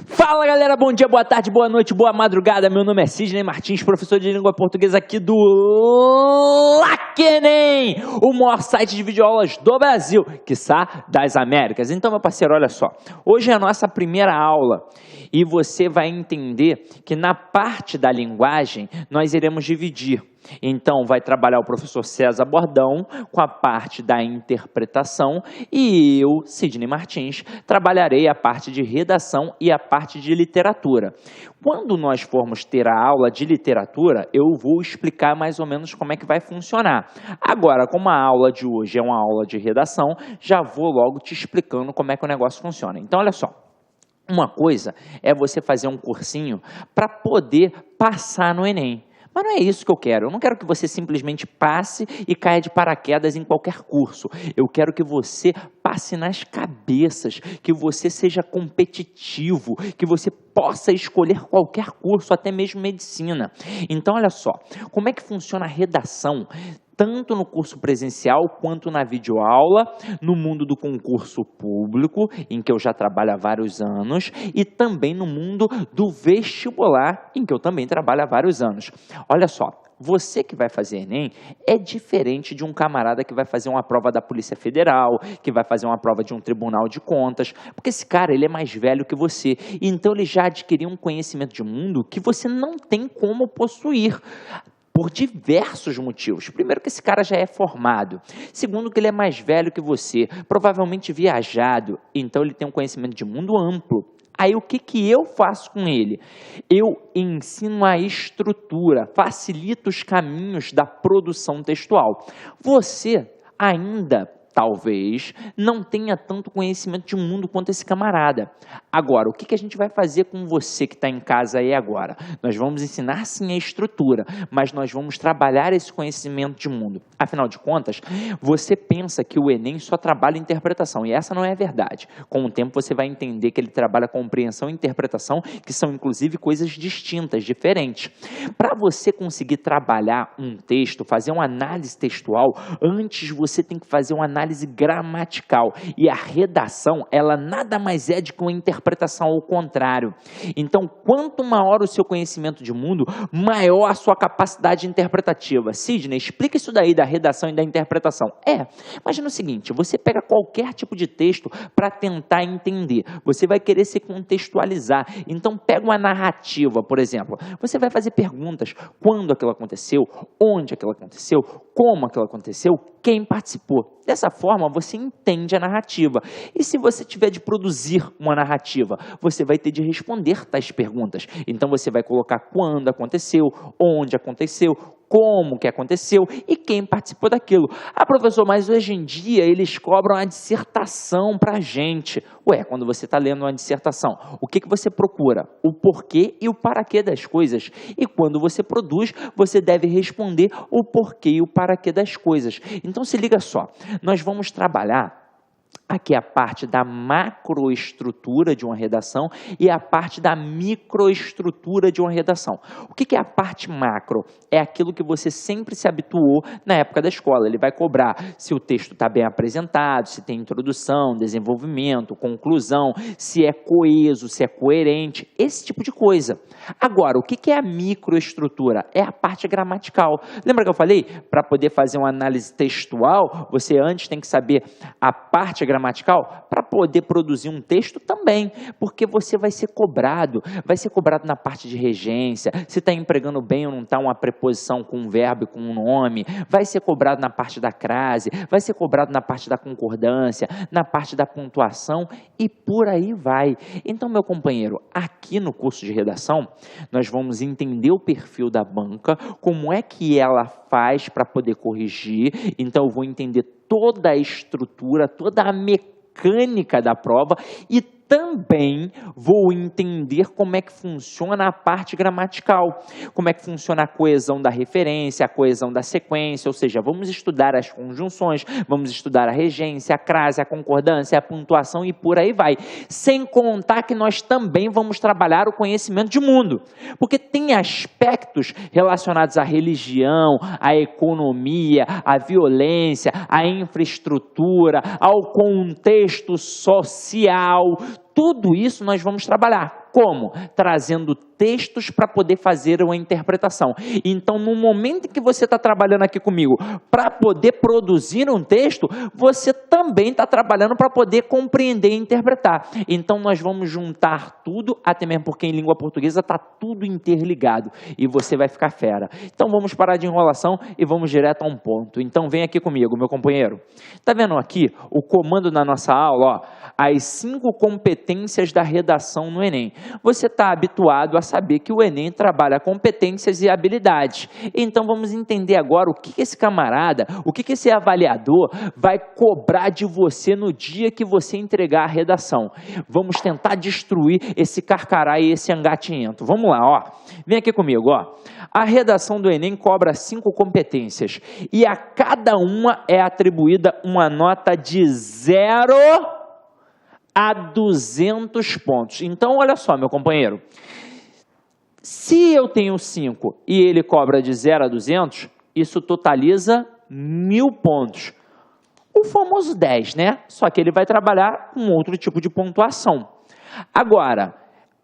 Fala galera, bom dia, boa tarde, boa noite, boa madrugada. Meu nome é Sidney Martins, professor de língua portuguesa aqui do LACENEM, o maior site de videoaulas do Brasil, quiçá das Américas. Então, meu parceiro, olha só, hoje é a nossa primeira aula e você vai entender que na parte da linguagem nós iremos dividir. Então, vai trabalhar o professor César Bordão com a parte da interpretação e eu, Sidney Martins, trabalharei a parte de redação e a parte de literatura. Quando nós formos ter a aula de literatura, eu vou explicar mais ou menos como é que vai funcionar. Agora, como a aula de hoje é uma aula de redação, já vou logo te explicando como é que o negócio funciona. Então, olha só. Uma coisa é você fazer um cursinho para poder passar no Enem. Mas não é isso que eu quero. Eu não quero que você simplesmente passe e caia de paraquedas em qualquer curso. Eu quero que você passe nas cabeças, que você seja competitivo, que você possa escolher qualquer curso, até mesmo medicina. Então, olha só, como é que funciona a redação? Tanto no curso presencial quanto na videoaula, no mundo do concurso público, em que eu já trabalho há vários anos, e também no mundo do vestibular, em que eu também trabalho há vários anos. Olha só, você que vai fazer Enem é diferente de um camarada que vai fazer uma prova da Polícia Federal, que vai fazer uma prova de um Tribunal de Contas, porque esse cara ele é mais velho que você, e então ele já adquiriu um conhecimento de mundo que você não tem como possuir. Por diversos motivos. Primeiro, que esse cara já é formado. Segundo, que ele é mais velho que você, provavelmente viajado, então ele tem um conhecimento de mundo amplo. Aí o que eu faço com ele? Eu ensino a estrutura, facilito os caminhos da produção textual. Você ainda, talvez, não tenha tanto conhecimento de mundo quanto esse camarada. Agora, o que a gente vai fazer com você que está em casa aí agora? Nós vamos ensinar sim a estrutura, mas nós vamos trabalhar esse conhecimento de mundo. Afinal de contas, você pensa que o Enem só trabalha interpretação, e essa não é a verdade. Com o tempo você vai entender que ele trabalha compreensão e interpretação, que são inclusive coisas distintas, diferentes. Para você conseguir trabalhar um texto, fazer uma análise textual, antes você tem que fazer uma análise gramatical, e a redação, ela nada mais é de que uma interpretação ao contrário. Então, quanto maior o seu conhecimento de mundo, maior a sua capacidade interpretativa. Sidney, explica isso daí da redação e da interpretação. Imagina o seguinte, você pega qualquer tipo de texto para tentar entender, você vai querer se contextualizar, então pega uma narrativa, por exemplo, você vai fazer perguntas, quando aquilo aconteceu, onde aquilo aconteceu, como aquilo aconteceu, quem participou. Dessa forma, você entende a narrativa. E se você tiver de produzir uma narrativa, você vai ter de responder tais perguntas. Então, você vai colocar quando aconteceu, onde aconteceu, como que aconteceu e quem participou daquilo. Professor, mas hoje em dia eles cobram a dissertação para a gente. Quando você está lendo uma dissertação, o que você procura? O porquê e o para quê das coisas. E quando você produz, você deve responder o porquê e o para quê das coisas. Então, se liga só, nós vamos trabalhar aqui a parte da macroestrutura de uma redação e a parte da microestrutura de uma redação. O que é a parte macro? É aquilo que você sempre se habituou na época da escola. Ele vai cobrar se o texto está bem apresentado, se tem introdução, desenvolvimento, conclusão, se é coeso, se é coerente, esse tipo de coisa. Agora, o que é a microestrutura? É a parte gramatical. Lembra que eu falei? Para poder fazer uma análise textual, você antes tem que saber a parte gramatical para poder produzir um texto também, porque você vai ser cobrado na parte de regência, se está empregando bem ou não está uma preposição com um verbo e com um nome, vai ser cobrado na parte da crase, vai ser cobrado na parte da concordância, na parte da pontuação e por aí vai. Então, meu companheiro, aqui no curso de redação, nós vamos entender o perfil da banca, como é que ela faz para poder corrigir, então eu vou entender toda a estrutura, toda a mecânica da prova e também vou entender como é que funciona a parte gramatical, como é que funciona a coesão da referência, a coesão da sequência, ou seja, vamos estudar as conjunções, vamos estudar a regência, a crase, a concordância, a pontuação e por aí vai. Sem contar que nós também vamos trabalhar o conhecimento de mundo, porque tem aspectos relacionados à religião, à economia, à violência, à infraestrutura, ao contexto social. Tudo isso nós vamos trabalhar. Como? Trazendo textos para poder fazer uma interpretação. Então, no momento em que você está trabalhando aqui comigo para poder produzir um texto, você também está trabalhando para poder compreender e interpretar. Então, nós vamos juntar tudo, até mesmo porque em língua portuguesa está tudo interligado e você vai ficar fera. Então, vamos parar de enrolação e vamos direto a um ponto. Então, vem aqui comigo, meu companheiro. Está vendo aqui o comando da nossa aula? Ó, as 5 competências da redação no Enem. Você está habituado a saber que o Enem trabalha competências e habilidades. Então, vamos entender agora o que esse camarada, o que esse avaliador vai cobrar de você no dia que você entregar a redação. Vamos tentar destruir esse carcará e esse engatinhento. Vamos lá, ó. Vem aqui comigo, ó. A redação do Enem cobra 5 competências e a cada uma é atribuída uma nota de 0 a 200 pontos. Então, olha só, meu companheiro. Se eu tenho 5 e ele cobra de 0 a 200, isso totaliza 1000 pontos. O famoso 10, né? Só que ele vai trabalhar com outro tipo de pontuação. Agora,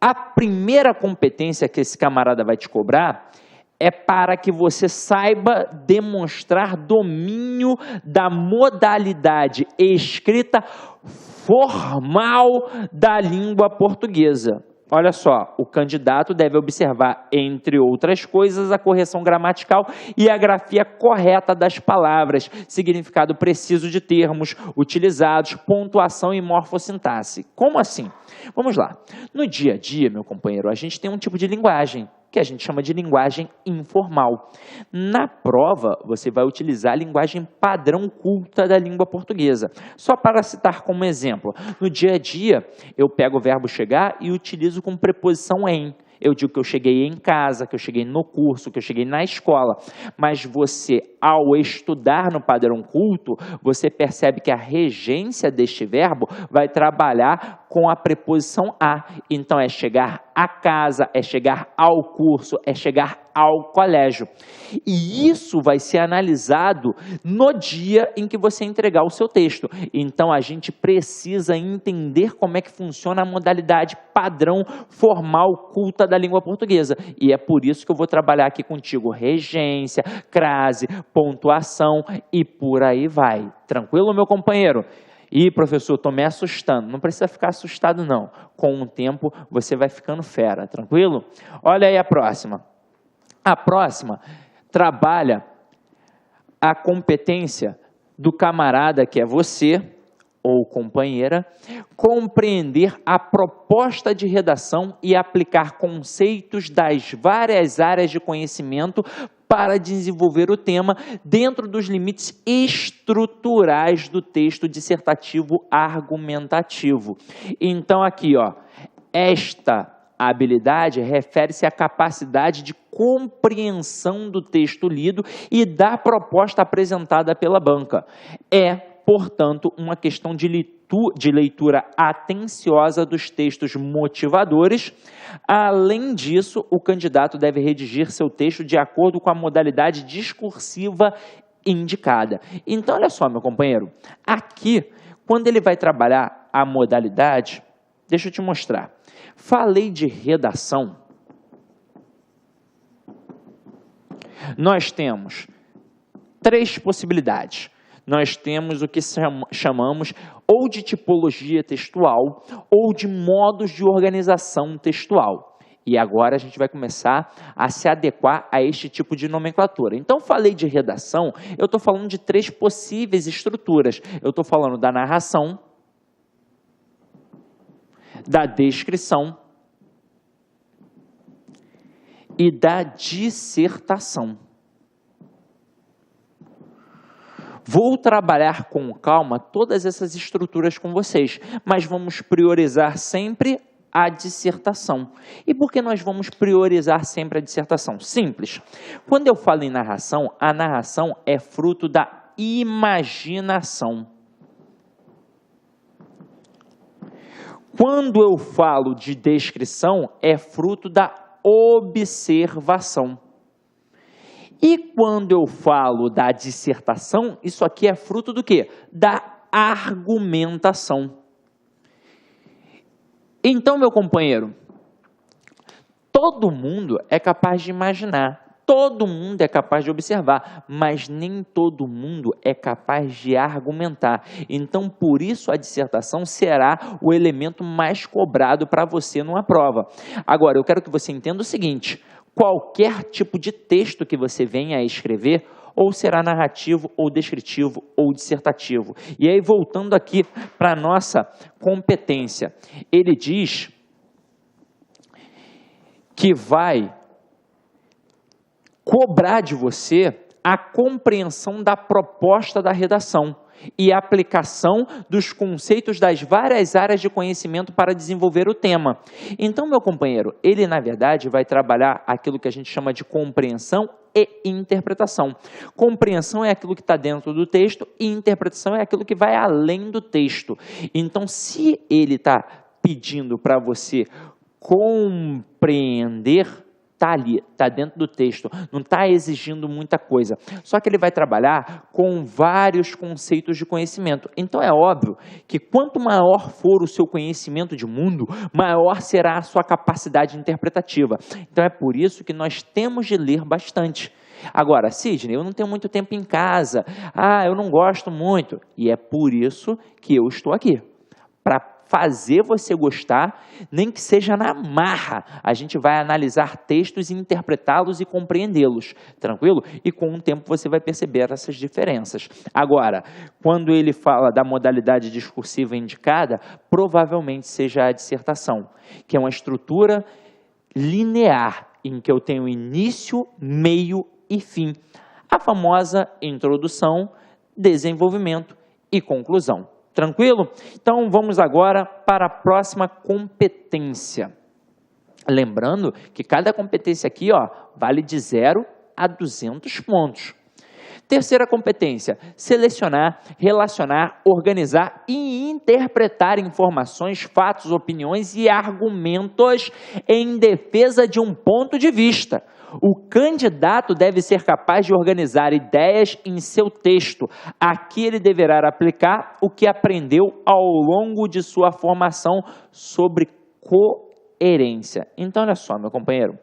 a primeira competência que esse camarada vai te cobrar é para que você saiba demonstrar domínio da modalidade escrita formal da língua portuguesa. Olha só, o candidato deve observar, entre outras coisas, a correção gramatical e a grafia correta das palavras, significado preciso de termos utilizados, pontuação e morfossintaxe. Como assim? Vamos lá. No dia a dia, meu companheiro, a gente tem um tipo de linguagem que a gente chama de linguagem informal. Na prova, você vai utilizar a linguagem padrão culta da língua portuguesa. Só para citar como exemplo, no dia a dia, eu pego o verbo chegar e utilizo com preposição em. Eu digo que eu cheguei em casa, que eu cheguei no curso, que eu cheguei na escola. Mas você, ao estudar no padrão culto, você percebe que a regência deste verbo vai trabalhar com a preposição a. Então, é chegar a casa, é chegar ao curso, é chegar ao colégio. E isso vai ser analisado no dia em que você entregar o seu texto. Então, a gente precisa entender como é que funciona a modalidade padrão formal culta da língua portuguesa. E é por isso que eu vou trabalhar aqui contigo regência, crase, pontuação e por aí vai. Tranquilo, meu companheiro? E, professor, estou me assustando. Não precisa ficar assustado, não. Com o tempo, você vai ficando fera. Tranquilo? Olha aí a próxima. A próxima trabalha a competência do camarada, que é você, ou companheira, compreender a proposta de redação e aplicar conceitos das várias áreas de conhecimento para desenvolver o tema dentro dos limites estruturais do texto dissertativo argumentativo. Então, aqui, ó, esta habilidade refere-se à capacidade de compreensão do texto lido e da proposta apresentada pela banca. É, portanto, uma questão de leitura atenciosa dos textos motivadores. Além disso, o candidato deve redigir seu texto de acordo com a modalidade discursiva indicada. Então, olha só, meu companheiro, aqui, quando ele vai trabalhar a modalidade, deixa eu te mostrar. Falei de redação. Nós temos 3 possibilidades. Nós temos o que chamamos ou de tipologia textual ou de modos de organização textual. E agora a gente vai começar a se adequar a este tipo de nomenclatura. Então, falei de redação, eu estou falando de 3 possíveis estruturas. Eu estou falando da narração, da descrição e da dissertação. Vou trabalhar com calma todas essas estruturas com vocês, mas vamos priorizar sempre a dissertação. E por que nós vamos priorizar sempre a dissertação? Simples. Quando eu falo em narração, a narração é fruto da imaginação. Quando eu falo de descrição, é fruto da observação. E quando eu falo da dissertação, isso aqui é fruto do quê? Da argumentação. Então, meu companheiro, Todo mundo é capaz de imaginar, todo mundo é capaz de observar, mas nem todo mundo é capaz de argumentar. Então, por isso a dissertação será o elemento mais cobrado para você numa prova. Agora, eu quero que você entenda o seguinte: qualquer tipo de texto que você venha a escrever, ou será narrativo, ou descritivo, ou dissertativo. E aí, voltando aqui para a nossa competência, ele diz que vai cobrar de você a compreensão da proposta da redação e a aplicação dos conceitos das várias áreas de conhecimento para desenvolver o tema. Então, meu companheiro, ele, na verdade, vai trabalhar aquilo que a gente chama de compreensão e interpretação. Compreensão é aquilo que está dentro do texto e interpretação é aquilo que vai além do texto. Então, se ele está pedindo para você compreender, está ali, está dentro do texto, não está exigindo muita coisa. Só que ele vai trabalhar com vários conceitos de conhecimento. Então é óbvio que quanto maior for o seu conhecimento de mundo, maior será a sua capacidade interpretativa. Então é por isso que nós temos de ler bastante. Agora, Sidney, eu não tenho muito tempo em casa, eu não gosto muito. E é por isso que eu estou aqui, para fazer você gostar, nem que seja na marra. A gente vai analisar textos e interpretá-los e compreendê-los, tranquilo? E com o tempo você vai perceber essas diferenças. Agora, quando ele fala da modalidade discursiva indicada, provavelmente seja a dissertação, que é uma estrutura linear, em que eu tenho início, meio e fim. A famosa introdução, desenvolvimento e conclusão. Tranquilo? Então, vamos agora para a próxima competência. Lembrando que cada competência aqui, vale de 0 a 200 pontos. Terceira competência: selecionar, relacionar, organizar e interpretar informações, fatos, opiniões e argumentos em defesa de um ponto de vista. O candidato deve ser capaz de organizar ideias em seu texto. Aqui ele deverá aplicar o que aprendeu ao longo de sua formação sobre coerência. Então, olha só, meu companheiro,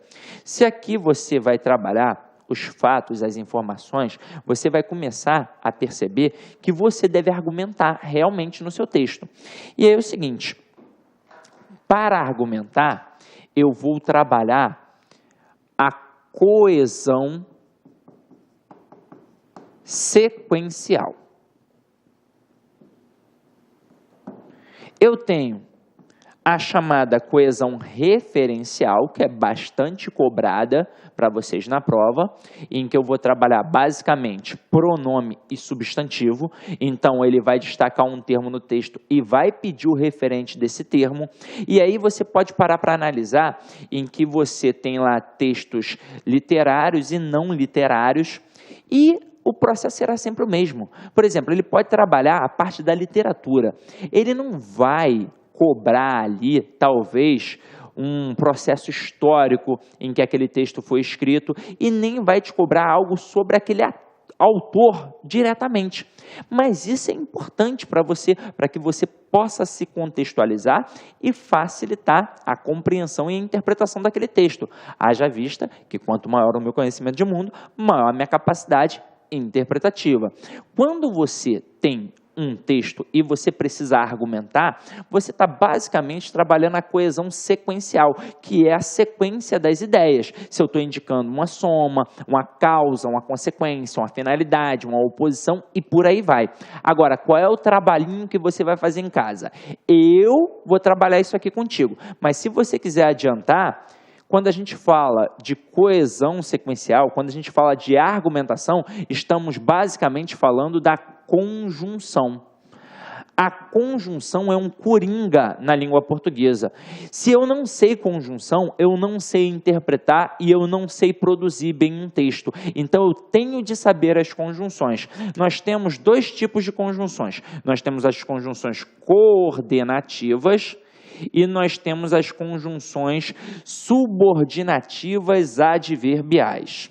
se aqui você vai trabalhar os fatos, as informações, você vai começar a perceber que você deve argumentar realmente no seu texto. E aí é o seguinte: para argumentar, eu vou trabalhar a coesão sequencial. Eu tenho a chamada coesão referencial, que é bastante cobrada para vocês na prova, em que eu vou trabalhar basicamente pronome e substantivo. Então, ele vai destacar um termo no texto e vai pedir o referente desse termo. E aí você pode parar para analisar em que você tem lá textos literários e não literários, e o processo será sempre o mesmo. Por exemplo, ele pode trabalhar a parte da literatura. Ele não vai cobrar ali, talvez, um processo histórico em que aquele texto foi escrito, e nem vai te cobrar algo sobre aquele autor diretamente. Mas isso é importante para você, para que você possa se contextualizar e facilitar a compreensão e a interpretação daquele texto. Haja vista que quanto maior o meu conhecimento de mundo, maior a minha capacidade interpretativa. Quando você tem um texto e você precisa argumentar, você está basicamente trabalhando a coesão sequencial, que é a sequência das ideias. Se eu estou indicando uma soma, uma causa, uma consequência, uma finalidade, uma oposição e por aí vai. Agora, qual é o trabalhinho que você vai fazer em casa? Eu vou trabalhar isso aqui contigo, mas se você quiser adiantar, quando a gente fala de coesão sequencial, quando a gente fala de argumentação, estamos basicamente falando da conjunção. A conjunção é um coringa na língua portuguesa. Se eu não sei conjunção, eu não sei interpretar e eu não sei produzir bem um texto. Então, eu tenho de saber as conjunções. Nós temos dois tipos de conjunções. Nós temos as conjunções coordenativas e nós temos as conjunções subordinativas adverbiais.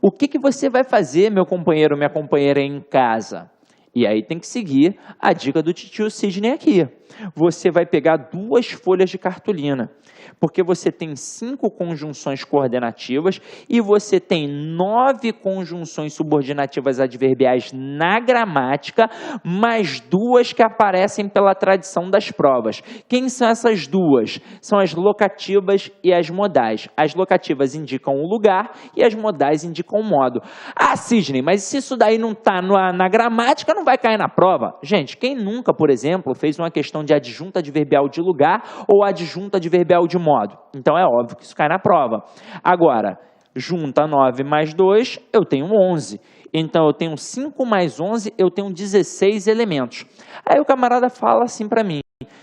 O que você vai fazer, meu companheiro, minha companheira, em casa? E aí tem que seguir a dica do titio Sidney aqui. você vai pegar 2 folhas de cartolina, porque você tem 5 conjunções coordenativas e você tem 9 conjunções subordinativas adverbiais na gramática, mais 2 que aparecem pela tradição das provas. Quem são essas 2? São as locativas e as modais. As locativas indicam o lugar e as modais indicam o modo. Ah, Sidney, mas se isso daí não está na gramática, não vai cair na prova. Gente, quem nunca, por exemplo, fez uma questão de adjunta adverbial de lugar ou adjunta adverbial de modo? Então é óbvio que isso cai na prova. Agora, junta 9 mais 2, eu tenho 11. Então eu tenho 5 mais 11, eu tenho 16 elementos. Aí o camarada fala assim para mim: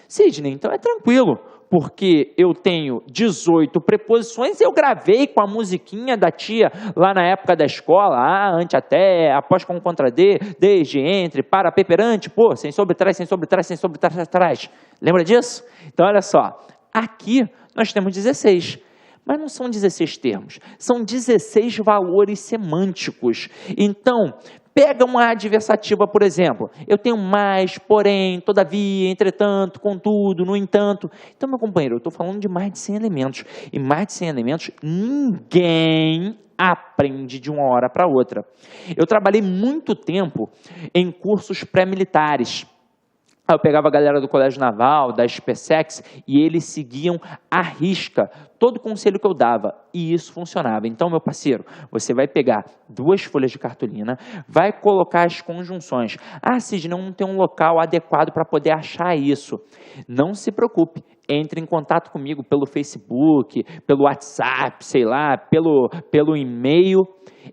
Sidney, então é tranquilo, porque eu tenho 18 preposições, eu gravei com a musiquinha da tia lá na época da escola, ante, até, após, com, contra, desde, entre, para, peperante, por, sem, sobre, trás, sem, sobre, trás, sem, sobre, trás, trás. Lembra disso? Então, olha só, aqui nós temos 16. Mas não são 16 termos, são 16 valores semânticos. Então, pega uma adversativa, por exemplo. Eu tenho mais, porém, todavia, entretanto, contudo, no entanto. Então, meu companheiro, eu estou falando de mais de 100 elementos. E mais de 100 elementos, ninguém aprende de uma hora para outra. Eu trabalhei muito tempo em cursos pré-militares. Eu pegava a galera do Colégio Naval, da SpaceX, e eles seguiam à risca todo o conselho que eu dava, e isso funcionava. Então, meu parceiro, você vai pegar 2 folhas de cartolina, vai colocar as conjunções. Ah, Sidney, não tem um local adequado para poder achar isso. Não se preocupe, entre em contato comigo pelo Facebook, pelo WhatsApp, sei lá, pelo e-mail.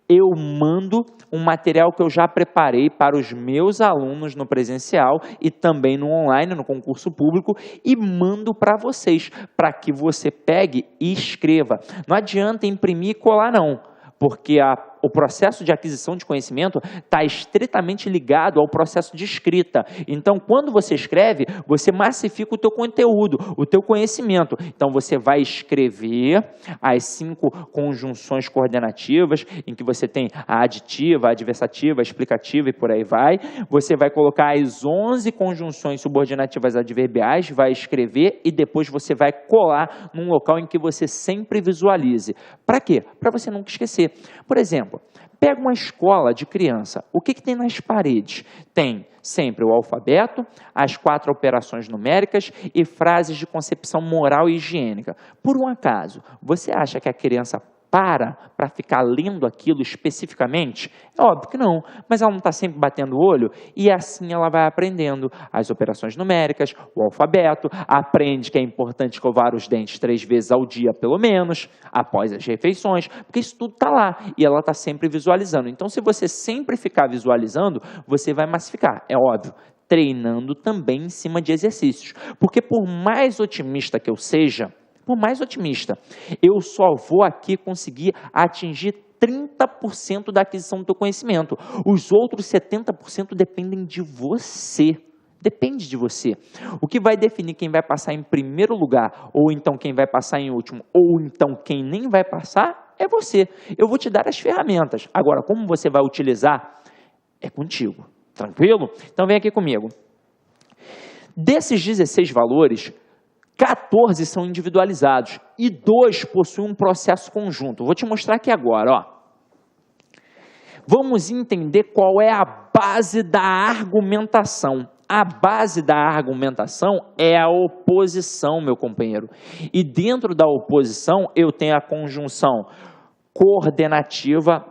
Eu mando um material que eu já preparei para os meus alunos no presencial e também no online, no concurso público, e mando para vocês, para que você pegue e escreva. Não adianta imprimir e colar, não, porque o processo de aquisição de conhecimento está estritamente ligado ao processo de escrita. Então, quando você escreve, você massifica o teu conteúdo, o teu conhecimento. Então, você vai escrever as 5 conjunções coordenativas, em que você tem a aditiva, a adversativa, a explicativa e por aí vai. Você vai colocar as 11 conjunções subordinativas adverbiais, vai escrever e depois você vai colar num local em que você sempre visualize. Para quê? Para você nunca esquecer. Por exemplo, pega uma escola de criança, o que tem nas paredes? Tem sempre o alfabeto, as 4 operações numéricas e frases de concepção moral e higiênica. Por um acaso, você acha que a criança para ficar lendo aquilo especificamente? É óbvio que não, mas ela não está sempre batendo o olho e assim ela vai aprendendo as operações numéricas, o alfabeto, aprende que é importante escovar os dentes 3 vezes ao dia, pelo menos, após as refeições, porque isso tudo está lá e ela está sempre visualizando. Então, se você sempre ficar visualizando, você vai massificar, é óbvio. Treinando também em cima de exercícios, porque por mais otimista que eu seja, por mais otimista, eu só vou aqui conseguir atingir 30% da aquisição do teu conhecimento. Os outros 70% dependem de você. Depende de você. O que vai definir quem vai passar em primeiro lugar, ou então quem vai passar em último, ou então quem nem vai passar, é você. Eu vou te dar as ferramentas. Agora, como você vai utilizar, é contigo. Tranquilo? Então vem aqui comigo. Desses 16 valores, 14 são individualizados e 2 possuem um processo conjunto. Vou te mostrar aqui agora, ó. Vamos entender qual é a base da argumentação. A base da argumentação é a oposição, meu companheiro. E dentro da oposição eu tenho a conjunção coordenativa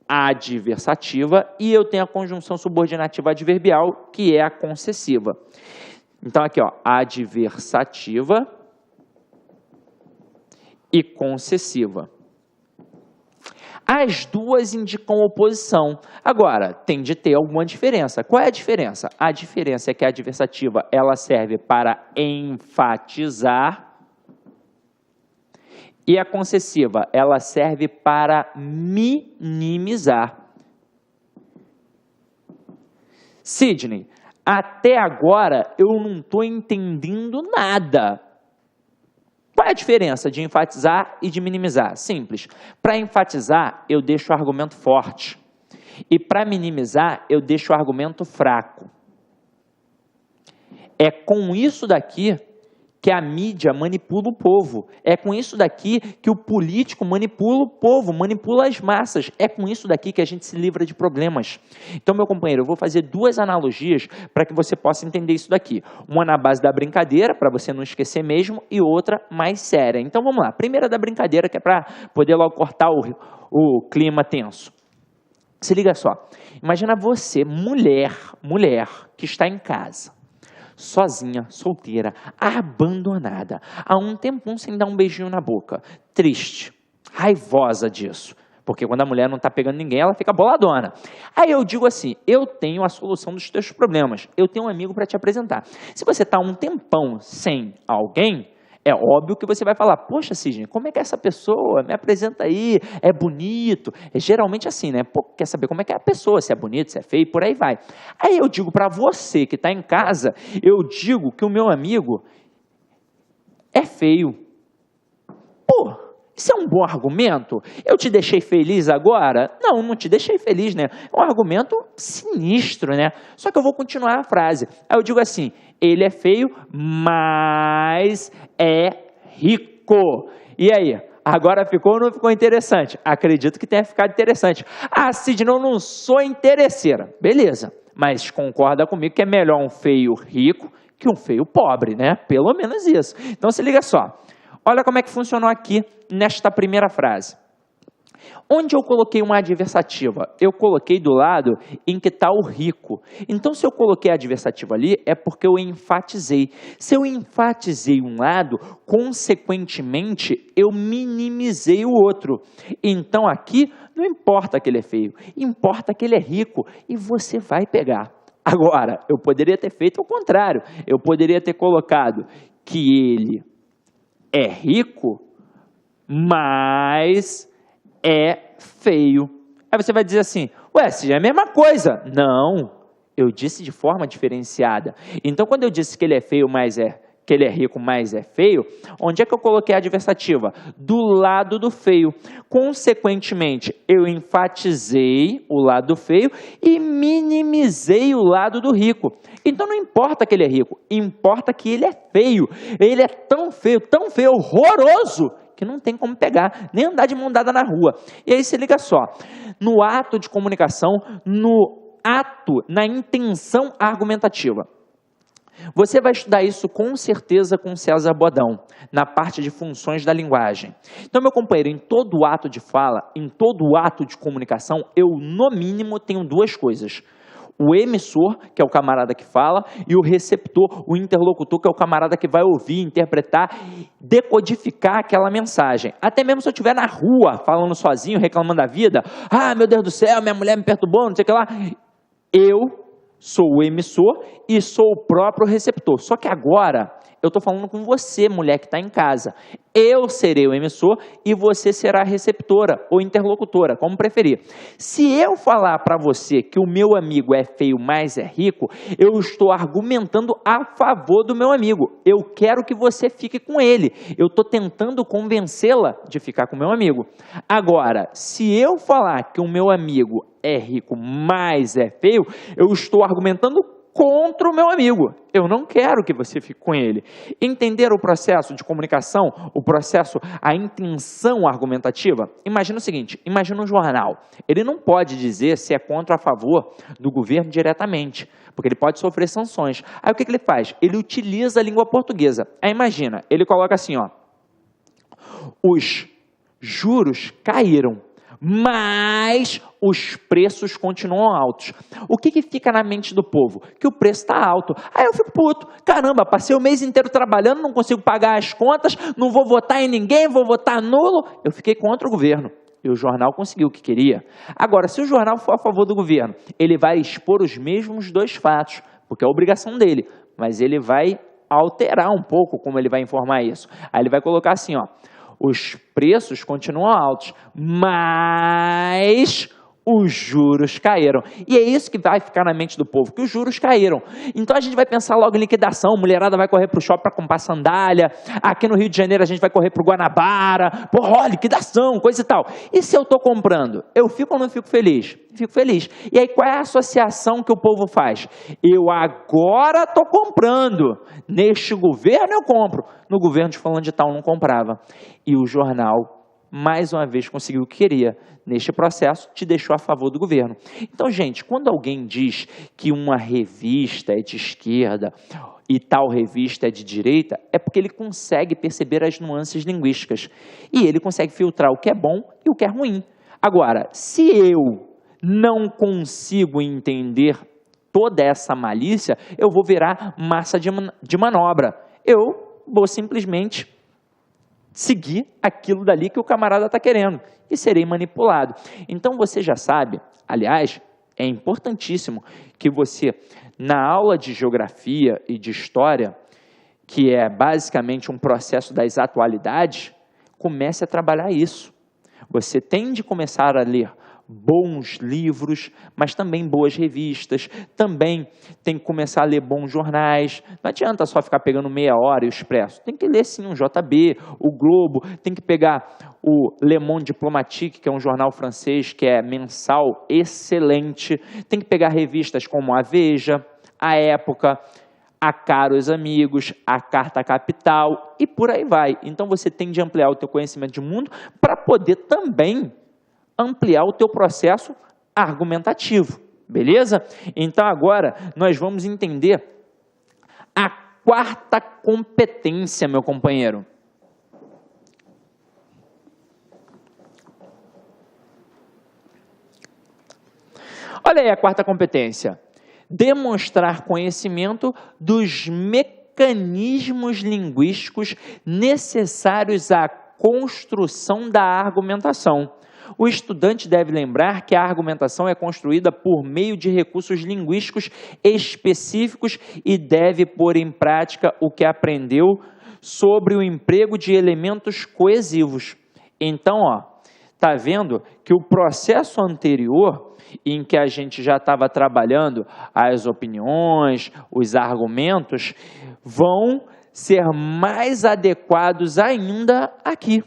adversativa e eu tenho a conjunção subordinativa adverbial, que é a concessiva. Então, aqui, ó, adversativa e concessiva. As duas indicam oposição. Agora, tem de ter alguma diferença. Qual é a diferença? A diferença é que a adversativa ela serve para enfatizar e a concessiva ela serve para minimizar. Sidney, até agora eu não estou entendendo nada. Qual é a diferença de enfatizar e de minimizar? Simples. Para enfatizar, eu deixo o argumento forte. E para minimizar, eu deixo o argumento fraco. É com isso daqui que a mídia manipula o povo. É com isso daqui que o político manipula o povo, manipula as massas. É com isso daqui que a gente se livra de problemas. Então, meu companheiro, eu vou fazer duas analogias para que você possa entender isso daqui. Uma na base da brincadeira, para você não esquecer mesmo, e outra mais séria. Então, vamos lá. Primeira da brincadeira, que é para poder logo cortar o clima tenso. Se liga só. Imagina você, mulher, que está em casa, sozinha, solteira, abandonada, há um tempão sem dar um beijinho na boca, triste, raivosa disso, porque quando a mulher não está pegando ninguém, ela fica boladona. Aí eu digo assim, eu tenho a solução dos teus problemas, eu tenho um amigo para te apresentar. Se você está um tempão sem alguém, é óbvio que você vai falar, poxa, Sidney, como é que é essa pessoa? Me apresenta aí, é bonito. É geralmente assim, né? Pô, quer saber como é que é a pessoa, se é bonito, se é feio, por aí vai. Aí eu digo para você que está em casa, eu digo que o meu amigo é feio. Pô, isso é um bom argumento? Eu te deixei feliz agora? Não, não te deixei feliz, né? É um argumento sinistro, né? Só que eu vou continuar a frase. Aí eu digo assim, ele é feio, mas é rico. E aí? Agora ficou ou não ficou interessante? Acredito que tenha ficado interessante. Ah, Sidney, eu não sou interesseira. Beleza, mas concorda comigo que é melhor um feio rico que um feio pobre, né? Pelo menos isso. Então se liga só. Olha como é que funcionou aqui nesta primeira frase. Onde eu coloquei uma adversativa? Eu coloquei do lado em que está o rico. Então, se eu coloquei a adversativa ali, é porque eu enfatizei. Se eu enfatizei um lado, consequentemente, eu minimizei o outro. Então, aqui, não importa que ele é feio, importa que ele é rico e você vai pegar. Agora, eu poderia ter feito o contrário. Eu poderia ter colocado que ele é rico, mas é feio. Aí você vai dizer assim, ué, se é a mesma coisa. Não, eu disse de forma diferenciada. Então, quando eu disse que ele é feio, que ele é rico, mas é feio, onde é que eu coloquei a adversativa? Do lado do feio. Consequentemente, eu enfatizei o lado feio e minimizei o lado do rico. Então não importa que ele é rico, importa que ele é feio. Ele é tão feio, horroroso, que não tem como pegar, nem andar de mão dada na rua. E aí se liga só, no ato de comunicação, na intenção argumentativa. Você vai estudar isso com certeza com César Bodão, na parte de funções da linguagem. Então, meu companheiro, em todo ato de fala, em todo ato de comunicação, eu, no mínimo, tenho duas coisas. O emissor, que é o camarada que fala, e o receptor, o interlocutor, que é o camarada que vai ouvir, interpretar, decodificar aquela mensagem. Até mesmo se eu estiver na rua, falando sozinho, reclamando da vida, ah, meu Deus do céu, minha mulher me perturbou, não sei o que lá, eu sou o emissor e sou o próprio receptor. Só que agora eu estou falando com você, mulher que está em casa. Eu serei o emissor e você será a receptora ou interlocutora, como preferir. Se eu falar para você que o meu amigo é feio, mas é rico, eu estou argumentando a favor do meu amigo. Eu quero que você fique com ele. Eu estou tentando convencê-la de ficar com o meu amigo. Agora, se eu falar que o meu amigo é rico, mas é feio, eu estou argumentando contra o meu amigo. Eu não quero que você fique com ele. Entender o processo de comunicação, a intenção argumentativa? Imagina o seguinte, imagina um jornal. Ele não pode dizer se é contra ou a favor do governo diretamente, porque ele pode sofrer sanções. Aí o que ele faz? Ele utiliza a língua portuguesa. Aí imagina, ele coloca assim, ó, os juros caíram, mas os preços continuam altos. O que fica na mente do povo? Que o preço está alto. Aí eu fico puto. Caramba, passei o mês inteiro trabalhando, não consigo pagar as contas, não vou votar em ninguém, vou votar nulo. Eu fiquei contra o governo. E o jornal conseguiu o que queria. Agora, se o jornal for a favor do governo, ele vai expor os mesmos dois fatos, porque é a obrigação dele, mas ele vai alterar um pouco como ele vai informar isso. Aí ele vai colocar assim, ó, os preços continuam altos, mas Os juros caíram. E é isso que vai ficar na mente do povo, que os juros caíram. Então a gente vai pensar logo em liquidação, mulherada vai correr para o shopping para comprar sandália, aqui no Rio de Janeiro a gente vai correr para o Guanabara, porra, ó, liquidação, coisa e tal. E se eu estou comprando, eu fico ou não fico feliz? Fico feliz. E aí qual é a associação que o povo faz? Eu agora estou comprando, neste governo eu compro, no governo de fulano de tal não comprava. E o jornal, mais uma vez, conseguiu o que queria. Neste processo, te deixou a favor do governo. Então, gente, quando alguém diz que uma revista é de esquerda e tal revista é de direita, é porque ele consegue perceber as nuances linguísticas. E ele consegue filtrar o que é bom e o que é ruim. Agora, se eu não consigo entender toda essa malícia, eu vou virar massa de manobra. Eu vou simplesmente seguir aquilo dali que o camarada está querendo e serei manipulado. Então você já sabe, aliás, é importantíssimo que você, na aula de geografia e de história, que é basicamente um processo das atualidades, comece a trabalhar isso. Você tem de começar a ler bons livros, mas também boas revistas, também tem que começar a ler bons jornais. Não adianta só ficar pegando meia hora e o Expresso. Tem que ler sim um JB, o Globo, tem que pegar o Le Monde Diplomatique, que é um jornal francês que é mensal, excelente. Tem que pegar revistas como a Veja, a Época, a Caros Amigos, a Carta Capital e por aí vai. Então você tem de ampliar o teu conhecimento de mundo para poder também ampliar o teu processo argumentativo, beleza? Então agora nós vamos entender a quarta competência, meu companheiro. Olha aí a quarta competência. Demonstrar conhecimento dos mecanismos linguísticos necessários à construção da argumentação. O estudante deve lembrar que a argumentação é construída por meio de recursos linguísticos específicos e deve pôr em prática o que aprendeu sobre o emprego de elementos coesivos. Então, ó, tá vendo que o processo anterior, em que a gente já estava trabalhando as opiniões, os argumentos, vão ser mais adequados ainda aqui.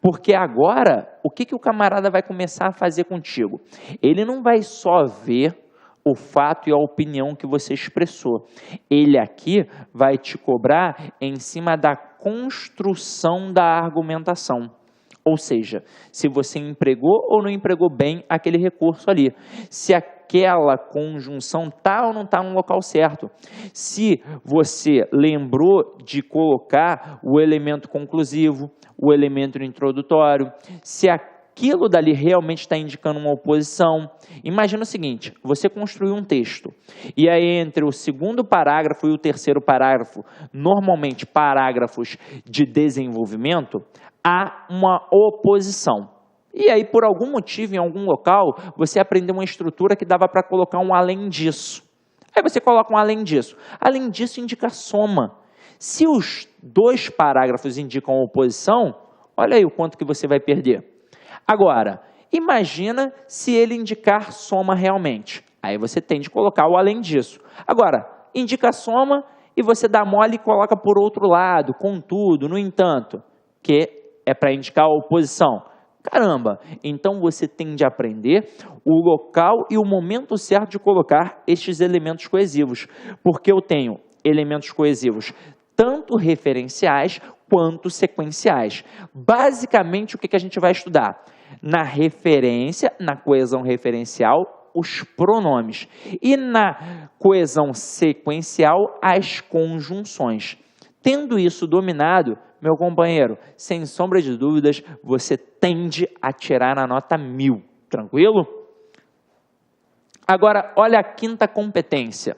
Porque agora, o que o camarada vai começar a fazer contigo? Ele não vai só ver o fato e a opinião que você expressou. Ele aqui vai te cobrar em cima da construção da argumentação. Ou seja, se você empregou ou não empregou bem aquele recurso ali. Se aquela conjunção está ou não está no local certo. Se você lembrou de colocar o elemento conclusivo, o elemento introdutório, se aquilo dali realmente está indicando uma oposição. Imagina o seguinte, você construiu um texto, e aí entre o segundo parágrafo e o terceiro parágrafo, normalmente parágrafos de desenvolvimento, há uma oposição. E aí, por algum motivo, em algum local, você aprendeu uma estrutura que dava para colocar um além disso. Aí você coloca um além disso. Além disso, indica soma. Se os dois parágrafos indicam oposição, olha aí o quanto que você vai perder. Agora, imagina se ele indicar soma realmente. Aí você tem de colocar o além disso. Agora, indica soma e você dá mole e coloca por outro lado, contudo, no entanto, que é para indicar a oposição. Caramba, então você tem de aprender o local e o momento certo de colocar estes elementos coesivos. Porque eu tenho elementos coesivos tanto referenciais quanto sequenciais. Basicamente, o que a gente vai estudar? Na referência, na coesão referencial, os pronomes. E na coesão sequencial, as conjunções. Tendo isso dominado, meu companheiro, sem sombra de dúvidas, você tende a tirar na nota 1000. Tranquilo? Agora, olha a quinta competência.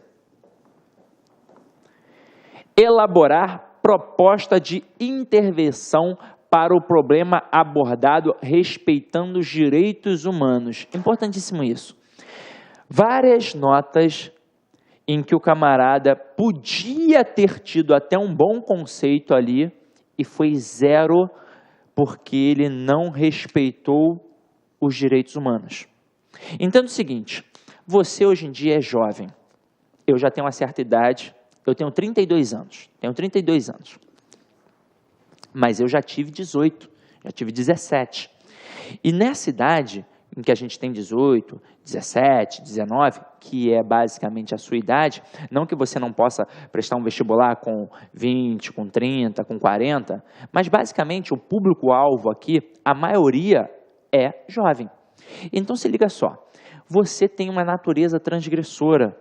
Elaborar proposta de intervenção para o problema abordado respeitando os direitos humanos. Importantíssimo isso. Várias notas em que o camarada podia ter tido até um bom conceito ali e foi zero porque ele não respeitou os direitos humanos. Entenda o seguinte, você hoje em dia é jovem, eu já tenho uma certa idade, eu tenho 32 anos, mas eu já tive 18, já tive 17. E nessa idade, em que a gente tem 18, 17, 19, que é basicamente a sua idade, não que você não possa prestar um vestibular com 20, com 30, com 40, mas basicamente o público-alvo aqui, a maioria é jovem. Então se liga só, você tem uma natureza transgressora,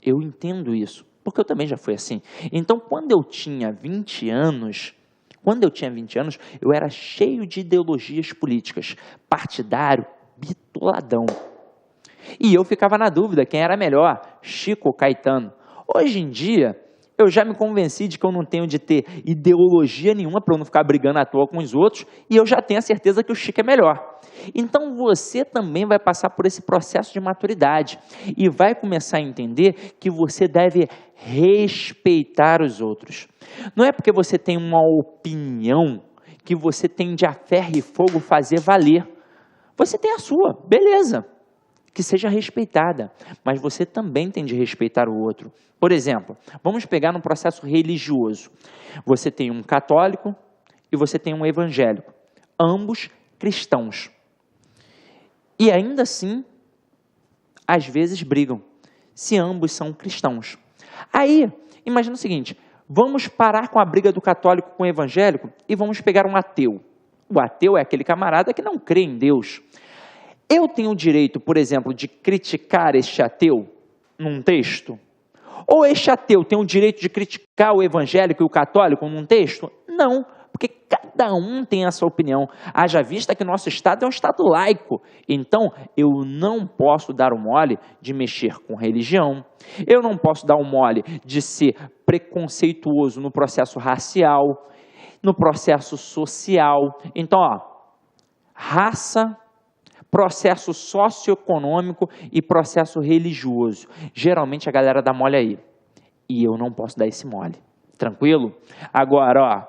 eu entendo isso, porque eu também já fui assim. Então quando eu tinha 20 anos, eu era cheio de ideologias políticas, partidário, bitoladão. E eu ficava na dúvida quem era melhor, Chico ou Caetano. Hoje em dia, eu já me convenci de que eu não tenho de ter ideologia nenhuma para eu não ficar brigando à toa com os outros, e eu já tenho a certeza que o Chico é melhor. Então você também vai passar por esse processo de maturidade e vai começar a entender que você deve respeitar os outros. Não é porque você tem uma opinião que você tem de a ferro e fogo fazer valer. Você tem a sua, beleza, que seja respeitada, mas você também tem de respeitar o outro. Por exemplo, vamos pegar no processo religioso. Você tem um católico e você tem um evangélico, ambos cristãos. E ainda assim, às vezes brigam, se ambos são cristãos. Aí, imagina o seguinte, vamos parar com a briga do católico com o evangélico e vamos pegar um ateu. O ateu é aquele camarada que não crê em Deus. Eu tenho o direito, por exemplo, de criticar este ateu num texto? Ou este ateu tem o direito de criticar o evangélico e o católico num texto? Não, porque cada um tem a sua opinião. Haja vista que nosso Estado é um Estado laico. Então, eu não posso dar o mole de mexer com religião. Eu não posso dar o mole de ser preconceituoso no processo racial, no processo social. Então, raça, processo socioeconômico e processo religioso. Geralmente a galera dá mole aí. E eu não posso dar esse mole. Tranquilo? Agora,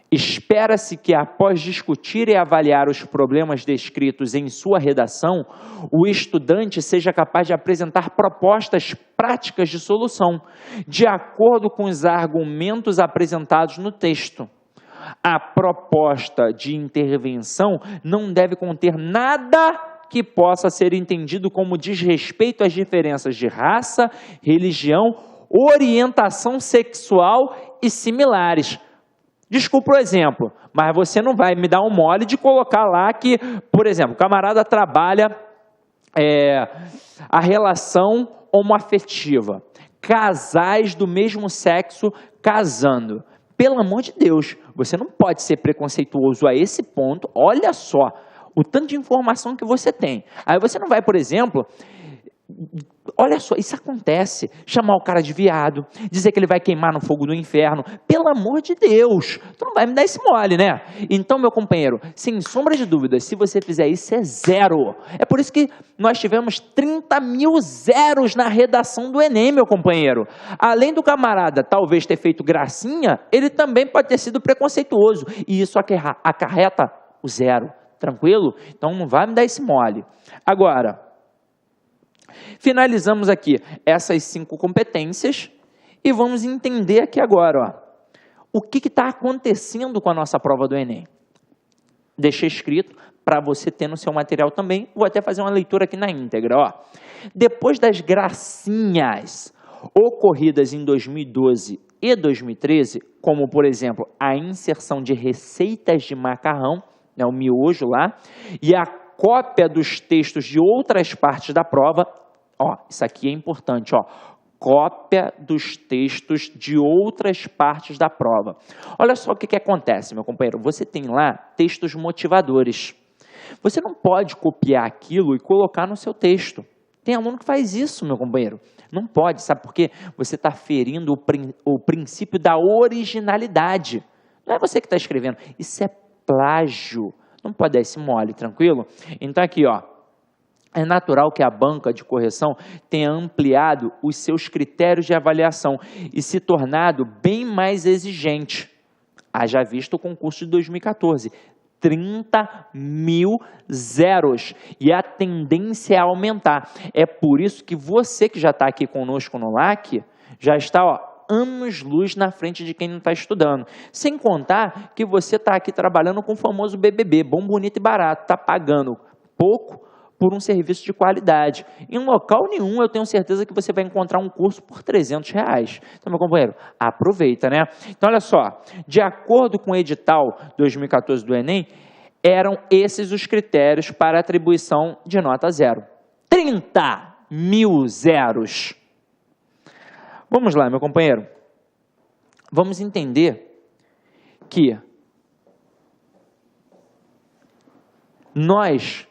espera-se que após discutir e avaliar os problemas descritos em sua redação, o estudante seja capaz de apresentar propostas práticas de solução, de acordo com os argumentos apresentados no texto. A proposta de intervenção não deve conter nada que possa ser entendido como desrespeito às diferenças de raça, religião, orientação sexual e similares. Desculpa o exemplo, mas você não vai me dar um mole de colocar lá que, por exemplo, o camarada trabalha a relação homoafetiva, casais do mesmo sexo casando. Pelo amor de Deus, você não pode ser preconceituoso a esse ponto. Olha só o tanto de informação que você tem. Aí você não vai, por exemplo, olha só, isso acontece, chamar o cara de viado, dizer que ele vai queimar no fogo do inferno. Pelo amor de Deus, tu não vai me dar esse mole, né? Então, meu companheiro, sem sombra de dúvidas, se você fizer isso, é zero. É por isso que nós tivemos 30 mil zeros na redação do Enem, meu companheiro. Além do camarada talvez ter feito gracinha, ele também pode ter sido preconceituoso. E isso acarreta o zero. Tranquilo? Então, não vai me dar esse mole. Agora, finalizamos aqui essas 5 competências e vamos entender aqui agora, o que está acontecendo com a nossa prova do Enem. Deixei escrito para você ter no seu material também, vou até fazer uma leitura aqui na íntegra. Depois das gracinhas ocorridas em 2012 e 2013, como por exemplo a inserção de receitas de macarrão, né, o miojo lá, e a cópia dos textos de outras partes da prova, isso aqui é importante, cópia dos textos de outras partes da prova. Olha só o que acontece, meu companheiro, você tem lá textos motivadores. Você não pode copiar aquilo e colocar no seu texto. Tem aluno que faz isso, meu companheiro. Não pode, sabe por quê? Você está ferindo o princípio da originalidade. Não é você que está escrevendo, isso é plágio. Não pode dar esse mole, tranquilo? Então aqui, é natural que a banca de correção tenha ampliado os seus critérios de avaliação e se tornado bem mais exigente. Haja visto o concurso de 2014. 30 mil zeros. E a tendência é aumentar. É por isso que você que já está aqui conosco no LAC, já está, ó, anos-luz na frente de quem não está estudando. Sem contar que você está aqui trabalhando com o famoso BBB, bom, bonito e barato. Está pagando pouco por um serviço de qualidade. Em local nenhum eu tenho certeza que você vai encontrar um curso por R$300. Então, meu companheiro, aproveita, né? Então, olha só, de acordo com o edital 2014 do Enem, eram esses os critérios para atribuição de nota zero. 30 mil zeros. Vamos lá, meu companheiro. Vamos entender que nós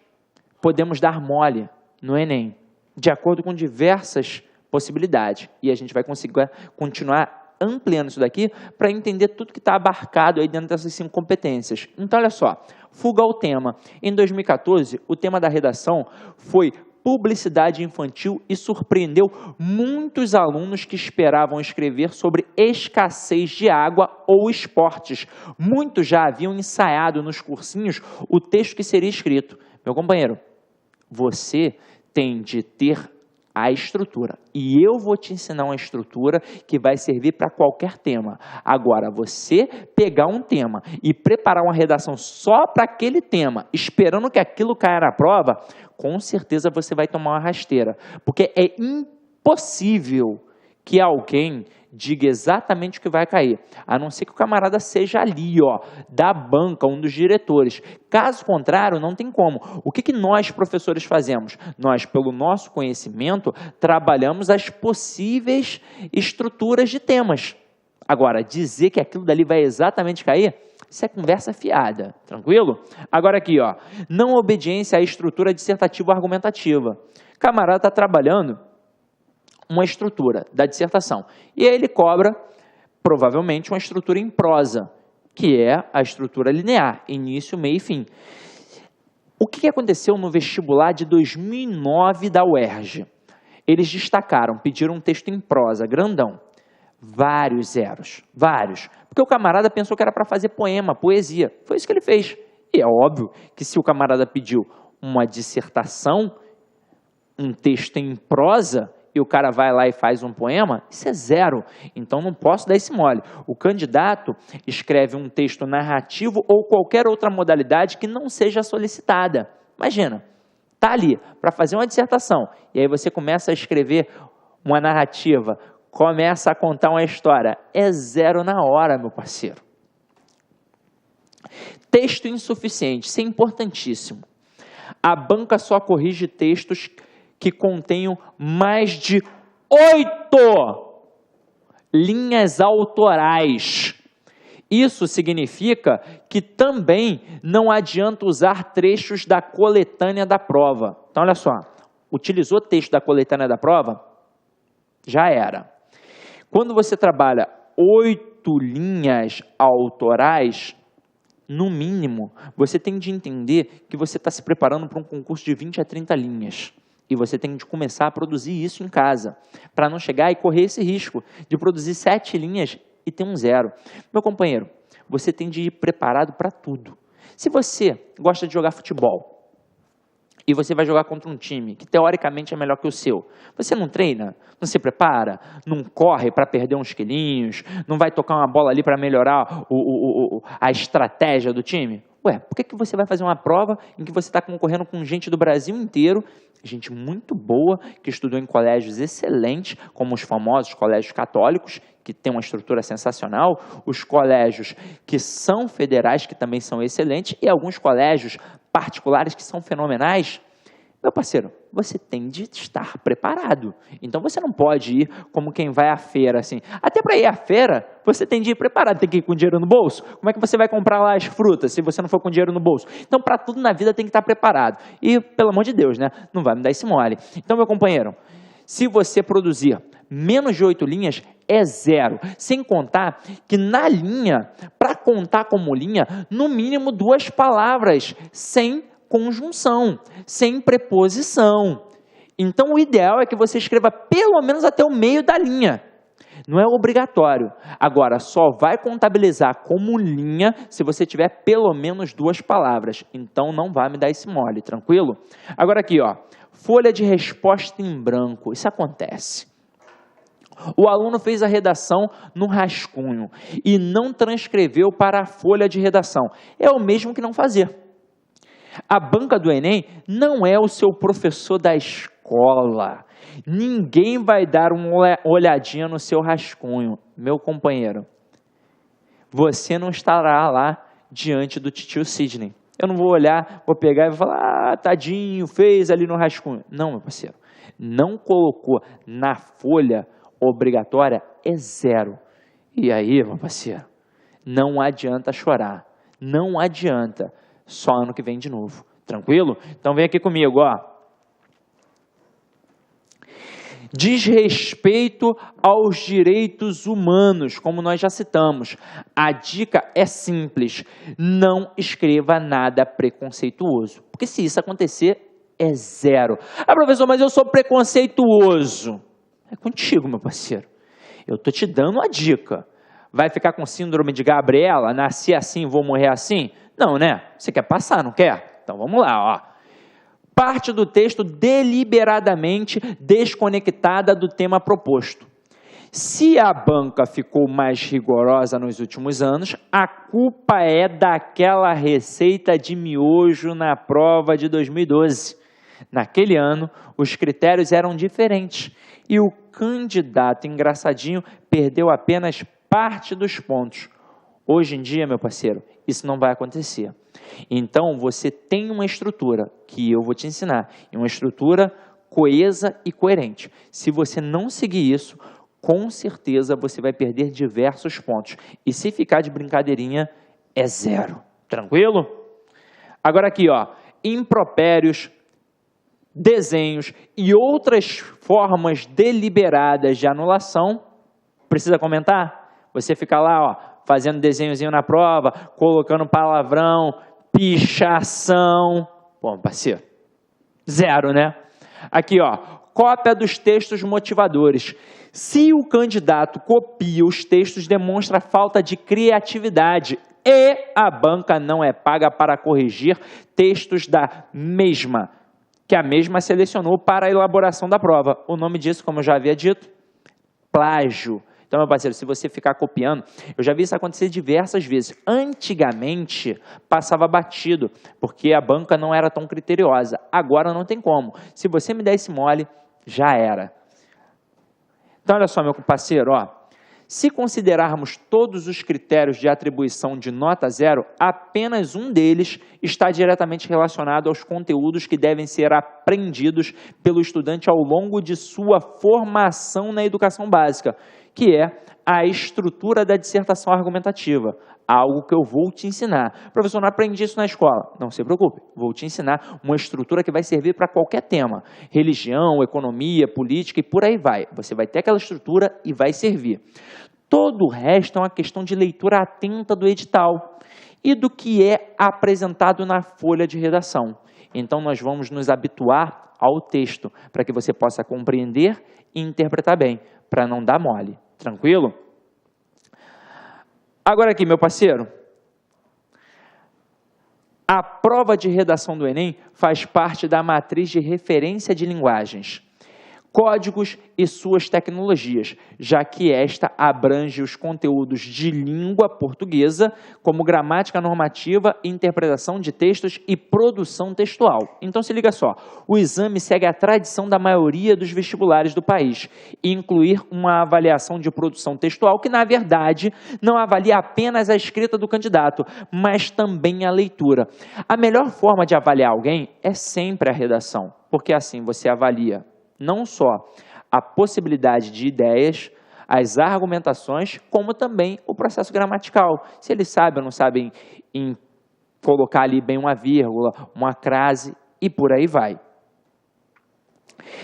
podemos dar mole no Enem, de acordo com diversas possibilidades. E a gente vai conseguir continuar ampliando isso daqui para entender tudo que está abarcado aí dentro dessas 5 competências. Então, olha só, fuga ao tema. Em 2014, o tema da redação foi publicidade infantil e surpreendeu muitos alunos que esperavam escrever sobre escassez de água ou esportes. Muitos já haviam ensaiado nos cursinhos o texto que seria escrito. Meu companheiro, você tem de ter a estrutura. E eu vou te ensinar uma estrutura que vai servir para qualquer tema. Agora, você pegar um tema e preparar uma redação só para aquele tema, esperando que aquilo caia na prova, com certeza você vai tomar uma rasteira. Porque é impossível que alguém diga exatamente o que vai cair, a não ser que o camarada seja ali, ó, da banca, um dos diretores. Caso contrário, não tem como. O que nós, professores, fazemos? Nós, pelo nosso conhecimento, trabalhamos as possíveis estruturas de temas. Agora, dizer que aquilo dali vai exatamente cair, isso é conversa fiada, tranquilo? Agora aqui, ó, não obediência à estrutura dissertativo-argumentativa. O camarada está trabalhando uma estrutura da dissertação. E aí ele cobra, provavelmente, uma estrutura em prosa, que é a estrutura linear, início, meio e fim. O que aconteceu no vestibular de 2009 da UERJ? Eles destacaram, pediram um texto em prosa, grandão. Vários zeros, vários. Porque o camarada pensou que era para fazer poema, poesia. Foi isso que ele fez. E é óbvio que se o camarada pediu uma dissertação, um texto em prosa, e o cara vai lá e faz um poema, isso é zero. Então, não posso dar esse mole. O candidato escreve um texto narrativo ou qualquer outra modalidade que não seja solicitada. Imagina, tá ali para fazer uma dissertação, e aí você começa a escrever uma narrativa, começa a contar uma história. É zero na hora, meu parceiro. Texto insuficiente, isso é importantíssimo. A banca só corrige textos que contenham mais de 8 linhas autorais. Isso significa que também não adianta usar trechos da coletânea da prova. Então, olha só, utilizou texto da coletânea da prova? Já era. Quando você trabalha 8 linhas autorais, no mínimo, você tem de entender que você está se preparando para um concurso de 20 a 30 linhas. E você tem de começar a produzir isso em casa, para não chegar e correr esse risco de produzir 7 linhas e ter um zero. Meu companheiro, você tem de ir preparado para tudo. Se você gosta de jogar futebol e você vai jogar contra um time que teoricamente é melhor que o seu, você não treina, não se prepara, não corre para perder uns quilinhos, não vai tocar uma bola ali para melhorar a estratégia do time? Ué, por que você vai fazer uma prova em que você está concorrendo com gente do Brasil inteiro, gente muito boa, que estudou em colégios excelentes, como os famosos colégios católicos, que tem uma estrutura sensacional, os colégios que são federais, que também são excelentes, e alguns colégios particulares que são fenomenais? Meu parceiro, você tem de estar preparado. Então, você não pode ir como quem vai à feira, assim. Até para ir à feira, você tem de ir preparado, tem que ir com dinheiro no bolso. Como é que você vai comprar lá as frutas se você não for com dinheiro no bolso? Então, para tudo na vida tem que estar preparado. E, pelo amor de Deus, né? Não vai me dar esse mole. Então, meu companheiro, se você produzir menos de 8 linhas, é zero. Sem contar que na linha, para contar como linha, no mínimo 2 palavras, sem conjunção, sem preposição. Então, o ideal é que você escreva pelo menos até o meio da linha. Não é obrigatório. Agora, só vai contabilizar como linha se você tiver pelo menos 2 palavras. Então, não vai me dar esse mole, tranquilo? Agora aqui, ó, folha de resposta em branco. Isso acontece. O aluno fez a redação no rascunho e não transcreveu para a folha de redação. É o mesmo que não fazer. A banca do Enem não é o seu professor da escola. Ninguém vai dar uma olhadinha no seu rascunho, meu companheiro. Você não estará lá diante do titio Sidney. Eu não vou olhar, vou pegar e vou falar, tadinho, fez ali no rascunho. Não, meu parceiro. Não colocou na folha obrigatória, é 0. E aí, meu parceiro, não adianta chorar. Não adianta. Só ano que vem de novo. Tranquilo? Então vem aqui comigo, ó. Desrespeito aos direitos humanos, como nós já citamos. A dica é simples, não escreva nada preconceituoso, porque se isso acontecer, é 0. Ah, professor, mas eu sou preconceituoso. É contigo, meu parceiro. Eu tô te dando a dica. Vai ficar com síndrome de Gabriela, nasci assim, vou morrer assim? Não, né? Você quer passar, não quer? Então vamos lá, ó. Parte do texto deliberadamente desconectada do tema proposto. Se a banca ficou mais rigorosa nos últimos anos, a culpa é daquela receita de miojo na prova de 2012. Naquele ano, os critérios eram diferentes e o candidato engraçadinho perdeu apenas parte dos pontos. Hoje em dia, meu parceiro, isso não vai acontecer. Então, você tem uma estrutura que eu vou te ensinar, e uma estrutura coesa e coerente. Se você não seguir isso, com certeza você vai perder diversos pontos. E se ficar de brincadeirinha, é 0. Tranquilo? Agora aqui, ó, impropérios, desenhos e outras formas deliberadas de anulação. Precisa comentar? Você fica lá, ó, fazendo desenhozinho na prova, colocando palavrão, pichação. Bom, parceiro, 0, né? Aqui, ó, cópia dos textos motivadores. Se o candidato copia os textos, demonstra falta de criatividade e a banca não é paga para corrigir textos da mesma, que a mesma selecionou para a elaboração da prova. O nome disso, como eu já havia dito, plágio. Então, meu parceiro, se você ficar copiando, eu já vi isso acontecer diversas vezes. Antigamente, passava batido, porque a banca não era tão criteriosa. Agora não tem como. Se você me der esse mole, já era. Então, olha só, meu parceiro, ó. Se considerarmos todos os critérios de atribuição de nota 0, apenas um deles está diretamente relacionado aos conteúdos que devem ser aprendidos pelo estudante ao longo de sua formação na educação básica, que é a estrutura da dissertação argumentativa, algo que eu vou te ensinar. Professor, não aprendi isso na escola. Não se preocupe, vou te ensinar uma estrutura que vai servir para qualquer tema. Religião, economia, política e por aí vai. Você vai ter aquela estrutura e vai servir. Todo o resto é uma questão de leitura atenta do edital e do que é apresentado na folha de redação. Então, nós vamos nos habituar ao texto, para que você possa compreender e interpretar bem, para não dar mole. Tranquilo? Agora aqui, meu parceiro, a prova de redação do Enem faz parte da matriz de referência de linguagens, códigos e suas tecnologias, já que esta abrange os conteúdos de língua portuguesa, como gramática normativa, interpretação de textos e produção textual. Então se liga só, o exame segue a tradição da maioria dos vestibulares do país, e incluir uma avaliação de produção textual que, na verdade, não avalia apenas a escrita do candidato, mas também a leitura. A melhor forma de avaliar alguém é sempre a redação, porque assim você avalia não só a possibilidade de ideias, as argumentações, como também o processo gramatical. Se ele sabe ou não sabe em colocar ali bem uma vírgula, uma crase e por aí vai.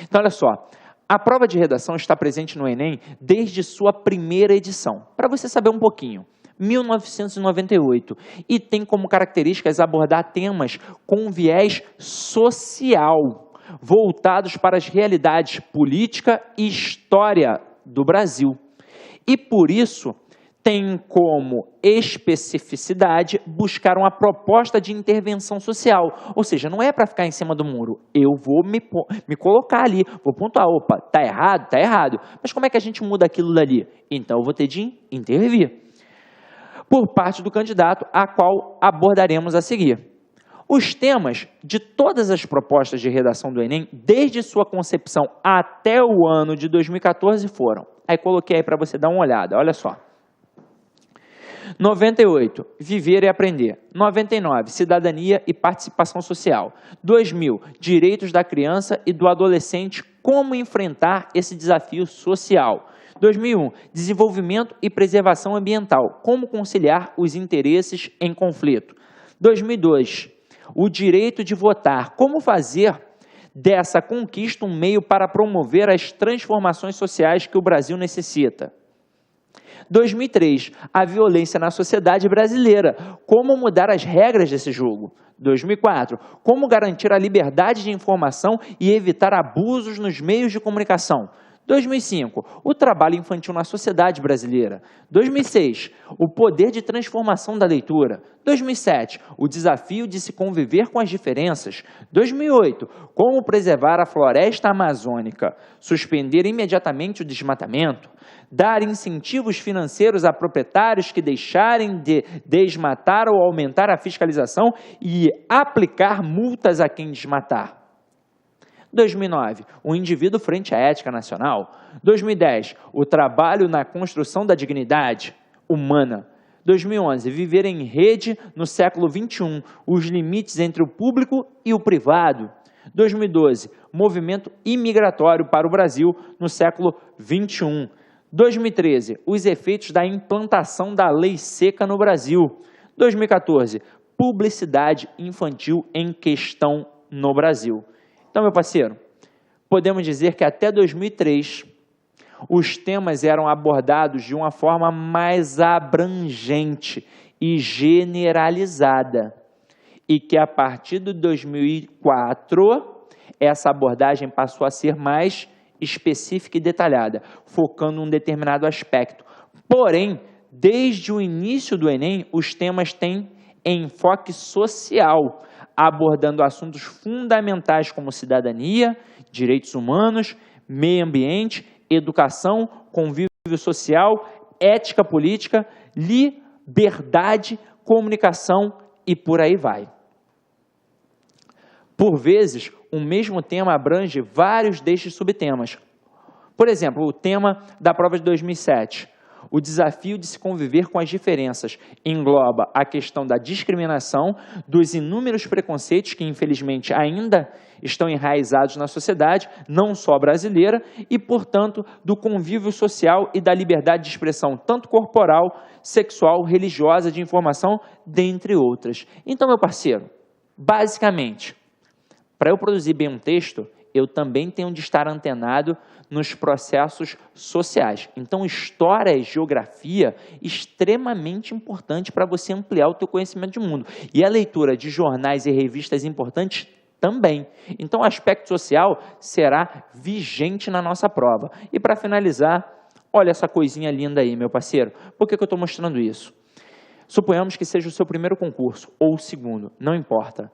Então, olha só, a prova de redação está presente no Enem desde sua primeira edição. Para você saber um pouquinho, 1998, e tem como características abordar temas com viés social, voltados para as realidades política e história do Brasil. E por isso, tem como especificidade buscar uma proposta de intervenção social. Ou seja, não é para ficar em cima do muro. Eu vou me colocar ali, vou pontuar, opa, tá errado, tá errado. Mas como é que a gente muda aquilo dali? Então eu vou ter de intervir. Por parte do candidato, a qual abordaremos a seguir. Os temas de todas as propostas de redação do Enem, desde sua concepção até o ano de 2014, foram. Aí coloquei aí para você dar uma olhada, olha só. 98, viver e aprender. 99, cidadania e participação social. 2000, direitos da criança e do adolescente, como enfrentar esse desafio social. 2001, desenvolvimento e preservação ambiental, como conciliar os interesses em conflito. 2002, o direito de votar, como fazer dessa conquista um meio para promover as transformações sociais que o Brasil necessita. 2003, a violência na sociedade brasileira, como mudar as regras desse jogo. 2004, como garantir a liberdade de informação e evitar abusos nos meios de comunicação. 2005, o trabalho infantil na sociedade brasileira. 2006, o poder de transformação da leitura. 2007, o desafio de se conviver com as diferenças. 2008, como preservar a floresta amazônica. Suspender imediatamente o desmatamento. Dar incentivos financeiros a proprietários que deixarem de desmatar ou aumentar a fiscalização e aplicar multas a quem desmatar. 2009, o indivíduo frente à ética nacional. 2010, o trabalho na construção da dignidade humana. 2011, viver em rede no século XXI, os limites entre o público e o privado. 2012, movimento imigratório para o Brasil no século XXI. 2013, os efeitos da implantação da lei seca no Brasil. 2014, publicidade infantil em questão no Brasil. Então, meu parceiro, podemos dizer que até 2003, os temas eram abordados de uma forma mais abrangente e generalizada. E que a partir de 2004, essa abordagem passou a ser mais específica e detalhada, focando em um determinado aspecto. Porém, desde o início do Enem, os temas têm enfoque social, abordando assuntos fundamentais como cidadania, direitos humanos, meio ambiente, educação, convívio social, ética política, liberdade, comunicação e por aí vai. Por vezes, o mesmo tema abrange vários destes subtemas. Por exemplo, o tema da prova de 2007, o desafio de se conviver com as diferenças, engloba a questão da discriminação, dos inúmeros preconceitos que, infelizmente, ainda estão enraizados na sociedade, não só brasileira, e, portanto, do convívio social e da liberdade de expressão, tanto corporal, sexual, religiosa, de informação, dentre outras. Então, meu parceiro, basicamente, para eu produzir bem um texto, eu também tenho de estar antenado nos processos sociais. Então, história e geografia, extremamente importante para você ampliar o teu conhecimento de mundo. E a leitura de jornais e revistas importantes também. Então, o aspecto social será vigente na nossa prova. E para finalizar, olha essa coisinha linda aí, meu parceiro. Por que eu estou mostrando isso? Suponhamos que seja o seu primeiro concurso ou o segundo, não importa.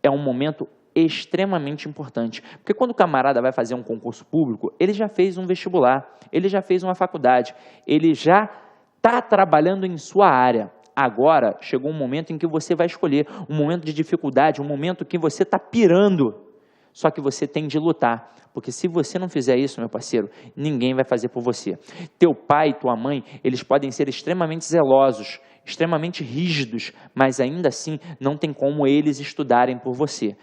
É um momento extremamente importante, porque quando o camarada vai fazer um concurso público, ele já fez um vestibular, ele já fez uma faculdade, ele já está trabalhando em sua área. Agora chegou um momento em que você vai escolher, um momento de dificuldade, um momento que você está pirando, só que você tem de lutar, porque se você não fizer isso, meu parceiro, ninguém vai fazer por você. Teu pai e tua mãe, eles podem ser extremamente zelosos, extremamente rígidos, mas ainda assim não tem como eles estudarem por você.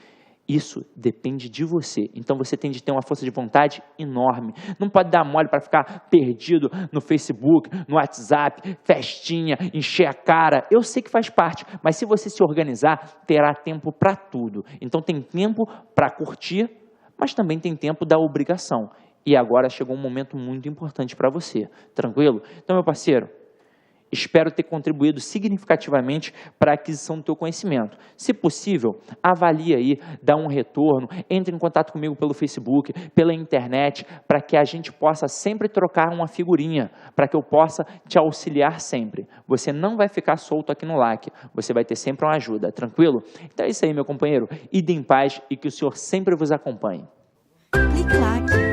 Isso depende de você. Então você tem de ter uma força de vontade enorme. Não pode dar mole para ficar perdido no Facebook, no WhatsApp, festinha, encher a cara. Eu sei que faz parte, mas se você se organizar, terá tempo para tudo. Então tem tempo para curtir, mas também tem tempo da obrigação. E agora chegou um momento muito importante para você. Tranquilo? Então, meu parceiro, Espero ter contribuído significativamente para a aquisição do teu conhecimento. Se possível, avalie aí, dá um retorno, entre em contato comigo pelo Facebook, pela internet, para que a gente possa sempre trocar uma figurinha, para que eu possa te auxiliar sempre. Você não vai ficar solto aqui no LAC, você vai ter sempre uma ajuda, tranquilo? Então é isso aí, meu companheiro. Ide em paz e que o Senhor sempre vos acompanhe. Clique LAC.